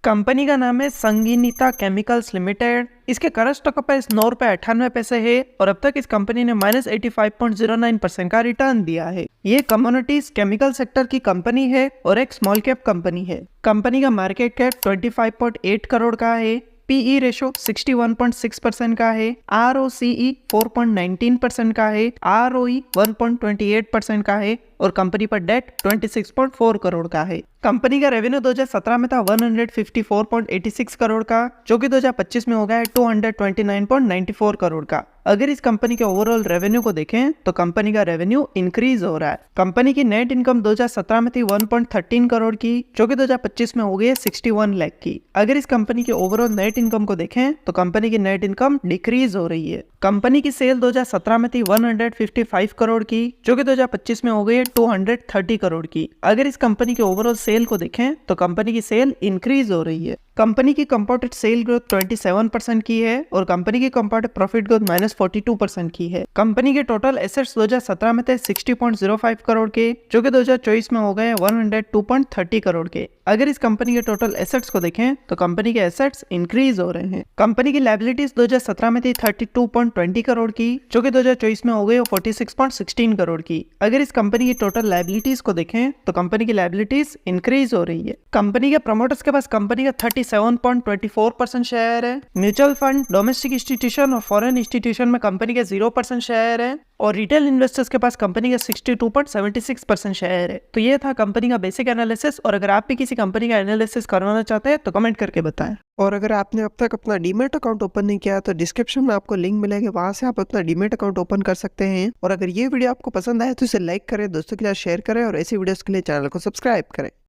Company का नाम है संगीनिता केमिकल्स लिमिटेड। इसके करंट स्टॉक प्राइस 9 रुपए 98 पैसे है और अब तक इस कंपनी ने -85.09% का रिटर्न दिया है। ये कमोडिटीज केमिकल सेक्टर की कंपनी है और एक स्मॉल कैप कंपनी है। कंपनी का मार्केट कैप 25.8 करोड़ का है। पीई रेशो 61.6% का है। ROCE 4.19% का है। ROE 1.28% का है और कंपनी पर डेट 26.4 करोड़ का है। कंपनी का रेवेन्यू 2017 में था 154.86 करोड़ का, जो कि 2025 में हो गया है 229.94 करोड़ का। अगर इस कंपनी के ओवरऑल रेवेन्यू को देखें तो कंपनी का रेवेन्यू इंक्रीज हो रहा है। कंपनी की नेट इनकम 2017 में थी 1.13 करोड़ की, जो कि 2025 में हो गई है 61 लाख की। अगर इस कंपनी के ओवरऑल नेट इनकम को देखें तो कंपनी की नेट इनकम डिक्रीज हो रही है। कंपनी की सेल 2017 में थी 155 करोड़ की, जो कि 2025 में हो गई है 230 करोड़ की। अगर इस कंपनी के ओवरऑल सेल को देखें तो कंपनी की सेल इंक्रीज हो रही है। कंपनी की कंपाउंडेड सेल ग्रोथ 27% की है और कंपनी की कंपाउंडेड प्रॉफिट ग्रोथ -42% की है। कंपनी के टोटल एसेट्स 2017 में थे 60.05 करोड़ के, जो कि 2024 में हो गए 102.30 करोड़ के। अगर इस कंपनी के टोटल एसेट्स को देखें तो कंपनी के एसेट्स इंक्रीज हो रहे हैं। कंपनी की लायबिलिटीज 2017 में थी 32.20 करोड़ की, जो कि 2024 में हो गई 46.16 करोड़ की। अगर इस कंपनी की टोटल लायबिलिटीज को देखें तो कंपनी की लायबिलिटीज इंक्रीज हो रही है। कंपनी के प्रमोटर्स के पास कंपनी का 37.24% शेयर है। म्यूचुअल फंड, डोमेस्टिक इंस्टीट्यूशन और फॉरेन इंस्टीट्यूशन में कंपनी के 0% शेयर है और रिटेल इन्वेस्टर्स के पास कंपनी का 62.76% शेयर है। तो ये था कंपनी का बेसिक एनालिसिस, और अगर आप भी किसी कंपनी का एनालिसिस करवाना चाहते हैं तो कमेंट करके बताएं। और अगर आपने अब तक अपना डीमैट अकाउंट ओपन नहीं किया तो डिस्क्रिप्शन में आपको लिंक मिलेगा, वहां से आप अपना डीमैट अकाउंट ओपन कर सकते हैं। और अगर ये वीडियो आपको पसंद आए तो इसे लाइक करें, दोस्तों के साथ शेयर करें और ऐसी वीडियोस के लिए चैनल को सब्सक्राइब करें।